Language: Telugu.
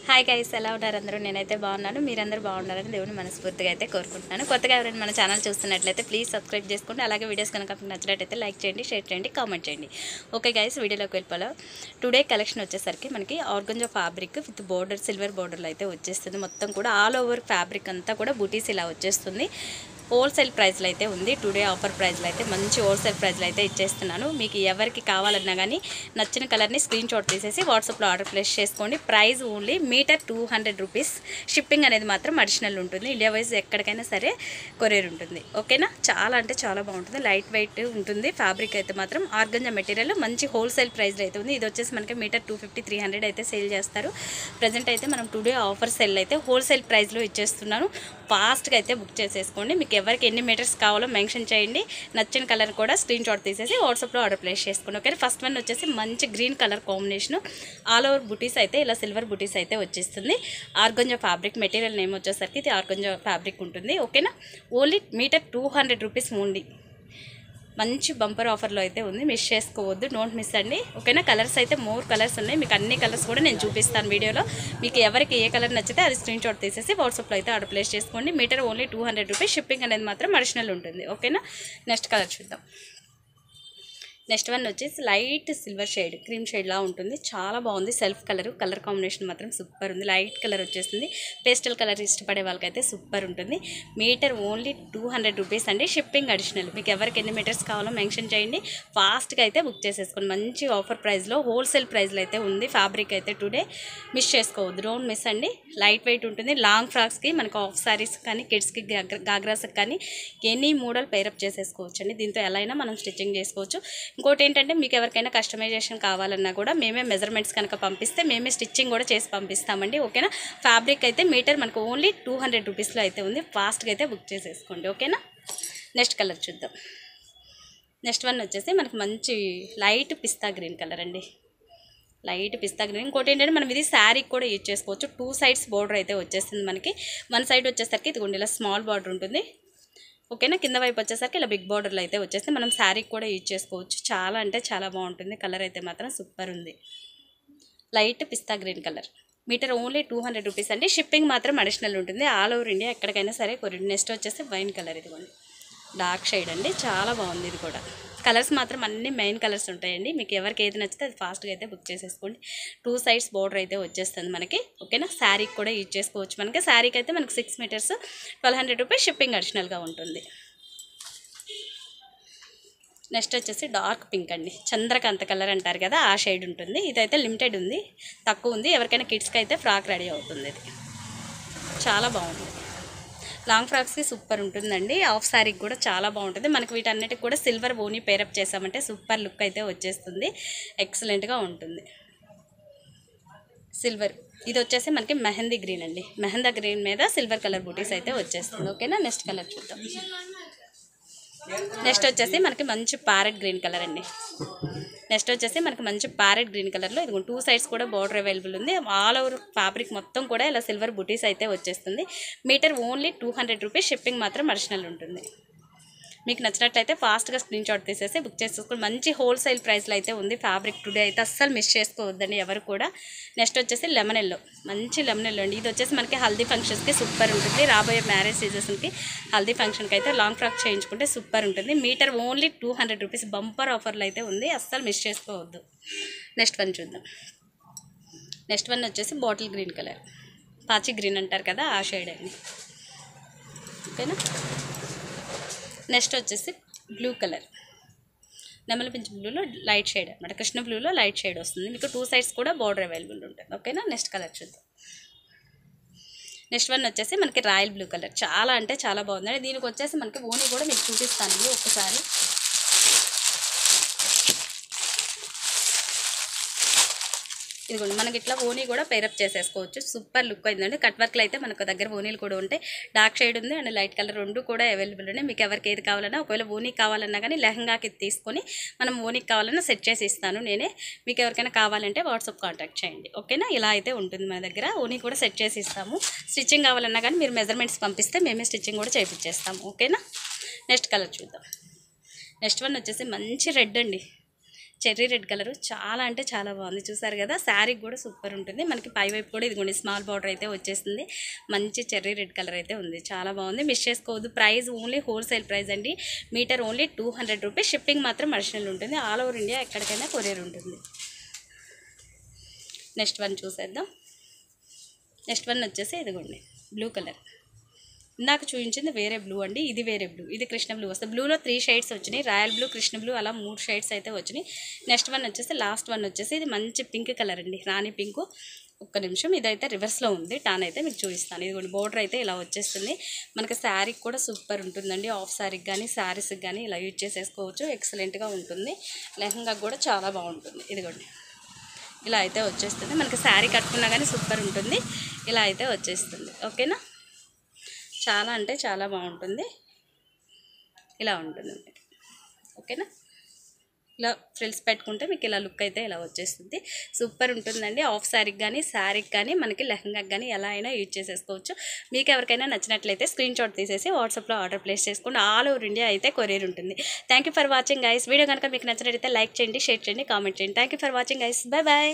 హాయ్ గైస్, ఎలా ఉన్నారు అందరూ? నేనైతే బాగున్నాను. మీరందరూ బాగున్నారని దేవుని మనస్ఫూర్తిగా అయితే కోరుకుంటున్నాను. కొత్తగా ఎవరైనా మన ఛానల్ చూస్తున్నట్లయితే ప్లీజ్ సబ్స్క్రైబ్ చేసుకోండి. అలాగే వీడియోస్ కనుక మీకు నచ్చినట్లయితే లైక్ చేయండి, షేర్ చేయండి, కామెంట్ చేయండి. ఓకే గైస్, వీడియోలోకి వెళ్ళిపోవాలి. టుడే కలెక్షన్ వచ్చేసరికి మనకి organza fabric with border, silver బోర్డర్లో అయితే వచ్చేస్తుంది. మొత్తం కూడా ఆల్ ఓవర్ ఫ్యాబ్రిక్ అంతా కూడా బూటీస్ ఇలా వచ్చేస్తుంది. హోల్సేల్ ప్రైస్లో అయితే ఉంది. టుడే ఆఫర్ ప్రైస్లో అయితే మంచి హోల్సేల్ ప్రైస్లో అయితే ఇచ్చేస్తున్నాను. మీకు ఎవరికి కావాలన్నా కానీ నచ్చిన కలర్ని స్క్రీన్ షాట్ తీసేసి వాట్సాప్లో ఆర్డర్ ప్లేస్ చేసుకోండి. Price only meter 200 rupees. Shipping అనేది మాత్రం అడిషనల్ ఉంటుంది. ఇండియా వైజ్ ఎక్కడికైనా సరే కొరియర్ ఉంటుంది. ఓకేనా? చాలా అంటే చాలా బాగుంటుంది. లైట్ వెయిట్ ఉంటుంది. ఫ్యాబ్రిక్ అయితే మాత్రం ఆర్గంజా మెటీరియల్ మంచి హోల్సేల్ ప్రైస్లో అయితే ఉంది. ఇది వచ్చేసి మనకి మీటర్ 250-300 అయితే సేల్ చేస్తారు. ప్రజెంట్ అయితే మనం టుడే ఆఫర్ సెల్ అయితే హోల్సేల్ ప్రైస్లో ఇచ్చేస్తున్నాను. ఫాస్ట్గా అయితే బుక్ చేసేసుకోండి. మీకు ఎవరికి ఎన్ని మీటర్స్ కావాలో మెన్షన్ చేయండి. నచ్చిన కలర్ కూడా స్క్రీన్ షాట్ తీసేసి వాట్సాప్లో ఆర్డర్ ప్లేస్ చేసుకోండి. ఓకే, ఫస్ట్ వన్ వచ్చేసి మంచి green colour combination, all over బుటీస్ అయితే ఇలా సిల్వర్ బుటీస్ అయితే వచ్చేస్తుంది. ఆర్గంజా ఫ్యాబ్రిక్ మెటీరియల్ నేమ్ వచ్చేసరికి ఇది ఆర్గంజా ఫ్యాబ్రిక్ ఉంటుంది. ఓకేనా? Only meter 200 rupees only. మంచి బంపర్ ఆఫర్లో అయితే ఉంది. మిస్ చేసుకోవద్దు, డోంట్ మిస్ అండి. ఓకేనా? కలర్స్ అయితే మోర్ కలర్స్ ఉన్నాయి. మీకు అన్ని కలర్స్ కూడా నేను చూపిస్తాను వీడియోలో. మీకు ఎవరికి ఏ కలర్ నచ్చితే అది స్క్రీన్ షాట్ తీసేసి వాట్సాప్లో అయితే ఆర్డర్ ప్లేస్ చేసుకోండి. Meter only 200 rupees. షిప్పింగ్ అనేది మాత్రం అడిషనల్ ఉంటుంది. ఓకేనా? నెక్స్ట్ కలర్ చూద్దాం. నెక్స్ట్ వన్ వచ్చేసి లైట్ సిల్వర్ షేడ్, క్రీమ్ షేడ్లా ఉంటుంది. చాలా బాగుంది. సెల్ఫ్ కలర్ కాంబినేషన్ మాత్రం సూపర్ ఉంది. లైట్ కలర్ వచ్చేస్తుంది. పేస్టల్ కలర్ ఇష్టపడే వాళ్ళకైతే సూపర్ ఉంటుంది. మీటర్ ఓన్లీ 200 రూపీస్ అండి. Shipping additional. మీకు ఎవరికి ఎన్ని మీటర్స్ కావాలో మెన్షన్ చేయండి. ఫాస్ట్గా అయితే బుక్ చేసేసుకోండి. మంచి ఆఫర్ ప్రైస్లో హోల్సేల్ ప్రైస్లో అయితే ఉంది. ఫ్యాబ్రిక్ అయితే టుడే మిస్ చేసుకోవద్దు, డోంట్ మిస్ అండి. లైట్ వెయిట్ ఉంటుంది. లాంగ్ ఫ్రాక్స్కి, మనకు ఆఫ్ సారీస్ కానీ, కిడ్స్కి, గాగ్రాస్కి కానీ ఎనీ మోడల్ పేరప్ చేసేసుకోవచ్చు అండి. దీంతో ఎలా అయినా మనం స్టిచ్చింగ్ చేసుకోవచ్చు. ఇంకోటి ఏంటంటే, మీకు ఎవరికైనా కస్టమైజేషన్ కావాలన్నా కూడా మేమే మెజర్మెంట్స్ కనుక పంపిస్తే మేమే స్టిచ్చింగ్ కూడా చేసి పంపిస్తామండి. ఓకేనా? ఫ్యాబ్రిక్ అయితే మీటర్ మనకు ఓన్లీ 200 రూపీస్లో అయితే ఉంది. ఫాస్ట్గా అయితే బుక్ చేసేసుకోండి. ఓకేనా? నెక్స్ట్ కలర్ చూద్దాం. నెక్స్ట్ వన్ వచ్చేసి మనకు మంచి లైట్ పిస్తా గ్రీన్ కలర్ అండి. Light pista green. ఇంకోటి ఏంటంటే, మనం ఇది శారీకి కూడా యూజ్ చేసుకోవచ్చు. 2 సైడ్స్ బార్డర్ అయితే వచ్చేస్తుంది మనకి. వన్ సైడ్ వచ్చేసరికి ఇది ఇలా స్మాల్ బార్డర్ ఉంటుంది. ఓకేనా? కింద వైపు వచ్చేసరికి ఇలా బిగ్ బార్డర్లో అయితే వచ్చేస్తే మనం శారీకి కూడా యూజ్ చేసుకోవచ్చు. చాలా అంటే చాలా బాగుంటుంది. కలర్ అయితే మాత్రం సూపర్ ఉంది. Light pista green colour. Meter only 200 rupees అండి. షిప్పింగ్ మాత్రం అడిషనల్ ఉంటుంది. ఆల్ ఓవర్ ఇండియా ఎక్కడికైనా సరే కొరియర్. నెక్స్ట్ వచ్చేసి వైన్ కలర్. ఇదిగోండి డార్క్ షేడ్ అండి. చాలా బాగుంది. ఇది కూడా కలర్స్ మాత్రం అన్ని మెయిన్ కలర్స్ ఉంటాయండి. మీకు ఎవరికి ఏది నచ్చితే అది ఫాస్ట్గా అయితే బుక్ చేసేసుకోండి. 2 సైడ్స్ బార్డర్ అయితే వచ్చేస్తుంది మనకి. ఓకేనా? శారీకి కూడా యూజ్ చేసుకోవచ్చు. మనకి శారీకి అయితే మనకి 6 మీటర్స్ 1200 రూపీస్. షిప్పింగ్ అడిషనల్గా ఉంటుంది. నెక్స్ట్ వచ్చేసి డార్క్ పింక్ అండి. చంద్రకాంత కలర్ అంటారు కదా, ఆ షేడ్ ఉంటుంది. ఇదైతే లిమిటెడ్ ఉంది, తక్కువ ఉంది. ఎవరికైనా కిడ్స్కి అయితే ఫ్రాక్ రెడీ అవుతుంది. ఇది చాలా బాగుంది. లాంగ్ ఫ్రాక్స్కి సూపర్ ఉంటుందండి. ఆఫ్ శారీకి కూడా చాలా బాగుంటుంది. మనకి వీటన్నిటికి కూడా సిల్వర్ ఓనీ పేరప్ చేసామంటే సూపర్ లుక్ అయితే వచ్చేస్తుంది. ఎక్సలెంట్గా ఉంటుంది. సిల్వర్. ఇది వచ్చేసి మనకి మెహందీ గ్రీన్ అండి. మెహందీ గ్రీన్ మీద సిల్వర్ కలర్ బూటీస్ అయితే వచ్చేస్తుంది. ఓకేనా? నెక్స్ట్ కలర్ చూద్దాం. నెక్స్ట్ వచ్చేసి మనకి మంచి ప్యారెట్ గ్రీన్ కలర్ అండి. నెక్స్ట్ వచ్చేసి మనకి మంచి ప్యారెట్ గ్రీన్ కలర్లో ఇది 2 సైడ్స్ కూడా బార్డర్ అవైలబుల్ ఉంది. ఆల్ ఓవర్ ఫ్యాబ్రిక్ మొత్తం కూడా ఇలా సిల్వర్ బుటీస్ అయితే వచ్చేస్తుంది. Meter only 200 rupees. షిప్పింగ్ మాత్రం అడిషనల్ ఉంటుంది. మీకు నచ్చినట్లయితే ఫాస్ట్గా స్క్రీన్ షాట్ తీసేసి బుక్ చేసేసుకుని మంచి హోల్సేల్ ప్రైస్లో అయితే ఉంది. ఫ్యాబ్రిక్ టుడే అయితే అస్సలు మిస్ చేసుకోవద్దండి ఎవరు కూడా. నెక్స్ట్ వచ్చేసి లెమన్ ఎల్లో. మంచి లెమన్ ఎల్లో అండి. ఇది వచ్చేసి మనకి హల్దీ ఫంక్షన్స్కి సూపర్ ఉంటుంది. రాబోయే మ్యారేజ్ సీజన్స్కి హల్దీ ఫంక్షన్కి అయితే లాంగ్ ఫ్రాక్ చేయించుకుంటే సూపర్ ఉంటుంది. Meter only 200 rupees. బంపర్ ఆఫర్లో అయితే ఉంది. అస్సలు మిస్ చేసుకోవద్దు. నెక్స్ట్ వన్ చూద్దాం. నెక్స్ట్ వన్ వచ్చేసి బాటిల్ గ్రీన్ కలర్, పాచి గ్రీన్ అంటారు కదా, ఆ షేడ్ అండి. ఓకేనా? నెక్స్ట్ వచ్చేసి బ్లూ కలర్, నెమలి పింఛ బ్లూలో లైట్ షేడ్ అనమాట. కృష్ణ బ్లూలో లైట్ షేడ్ వస్తుంది. మీకు 2 సైడ్స్ కూడా బార్డర్ అవైలబుల్ ఉంటుంది. ఓకేనా? నెక్స్ట్ కలర్ చూద్దాం. నెక్స్ట్ వన్ వచ్చేసి మనకి రాయల్ బ్లూ కలర్. చాలా అంటే చాలా బాగుందండి. దీనికి వచ్చేసి మనకి ఓనీ కూడా మీకు చూపిస్తానండి ఒకసారి. ఇదిగోండి మనకి ఇట్లా ఓనీ కూడా పేరప్ చేసేసుకోవచ్చు. సూపర్ లుక్ అయిందండి. కట్ వర్క్లో అయితే మనకు దగ్గర ఓనీలు కూడా ఉంటాయి. డార్క్ షేడ్ ఉంది అండ్ లైట్ కలర్, రెండు కూడా అవైలబుల్ ఉన్నాయి. మీకు ఎవరికి ఏది కావాలన్నా, ఒకవేళ ఓనీ కావాలన్నా కానీ లెహంగాకి తీసుకొని మనం ఓనీకి కావాలన్నా సెట్ చేసి ఇస్తాను నేనే. మీకు ఎవరికైనా కావాలంటే వాట్సాప్ కాంటాక్ట్ చేయండి. ఓకేనా? ఇలా అయితే ఉంటుంది మన దగ్గర. ఓనీ కూడా సెట్ చేసి ఇస్తాము. స్టిచ్చింగ్ కావాలన్నా కానీ మీరు మెజర్మెంట్స్ పంపిస్తే మేమే స్టిచ్చింగ్ కూడా చేయించేస్తాము. ఓకేనా? నెక్స్ట్ కలర్ చూద్దాం. నెక్స్ట్ వన్ వచ్చేసి మంచి రెడ్ అండి. చెర్రీ రెడ్ కలర్ చాలా అంటే చాలా బాగుంది. చూసారు కదా, శారీకి కూడా సూపర్ ఉంటుంది. మనకి పై వైపు కూడా ఇదిగోండి స్మాల్ బార్డర్ అయితే వచ్చేస్తుంది. మంచి చెర్రీ రెడ్ కలర్ అయితే ఉంది, చాలా బాగుంది. మిస్ చేసుకోవద్దు. ప్రైస్ ఓన్లీ హోల్సేల్ ప్రైస్ అండి. Meter only 200 rupees. షిప్పింగ్ మాత్రం అడిషనల్ ఉంటుంది. ఆల్ ఓవర్ ఇండియా ఎక్కడికైనా కొరియర్ ఉంటుంది. నెక్స్ట్ వన్ చూసేద్దాం. నెక్స్ట్ వన్ వచ్చేసి ఇదిగోండి బ్లూ కలర్. ఇందాక చూపించింది వేరే బ్లూ అండి, ఇది వేరే బ్లూ. ఇది కృష్ణ బ్లూ వస్తుంది. బ్లూలో 3 షేడ్స్ వచ్చినాయి. రాయల్ బ్లూ, కృష్ణ బ్లూ, అలా 3 షేడ్స్ అయితే వచ్చినాయి. నెక్స్ట్ వన్ వచ్చేసి లాస్ట్ వన్ వచ్చేసి ఇది మంచి పింక్ కలర్ అండి, రాణి పింక్. ఒక్క నిమిషం, ఇదైతే రివర్స్లో ఉంది. టాన్ అయితే మీకు చూపిస్తాను. ఇది కూడా బోర్డర్ అయితే ఇలా వచ్చేస్తుంది. మనకి శారీకి కూడా సూపర్ ఉంటుందండి. ఆఫ్ శారీకి కానీ శారీస్కి కానీ ఇలా యూజ్ చేసేసుకోవచ్చు. ఎక్సలెంట్గా ఉంటుంది. లెహంగా కూడా చాలా బాగుంటుంది. ఇదిగోండి ఇలా అయితే వచ్చేస్తుంది. మనకి శారీ కట్టుకున్నా కానీ సూపర్ ఉంటుంది. ఇలా అయితే వచ్చేస్తుంది. ఓకేనా, చాలా అంటే చాలా బాగుంటుంది. ఇలా ఉంటుంది. ఓకేనా, ఇలా ఫ్రిల్స్ పెట్టుకుంటే మీకు ఇలా లుక్ అయితే ఇలా వచ్చేస్తుంది. సూపర్ ఉంటుందండి. ఆఫ్ శారీకి కానీ శారీకి కానీ మనకి లెహంగాకి కానీ ఎలా అయినా యూజ్ చేసేసుకోవచ్చు. మీకు ఎవరికైనా నచ్చినట్లయితే స్క్రీన్ షాట్ తీసేసి వాట్సాప్లో ఆర్డర్ ప్లేస్ చేసుకోండి. ఆల్ ఓవర్ ఇండియా అయితే కొరియర్ ఉంటుంది. Thank you for watching guys. Video కనుక మీకు నచ్చినట్లయితే లైక్ చేయండి, షేర్ చేయండి, కామెంట్ చేయండి. Thank you for watching guys. Bye bye.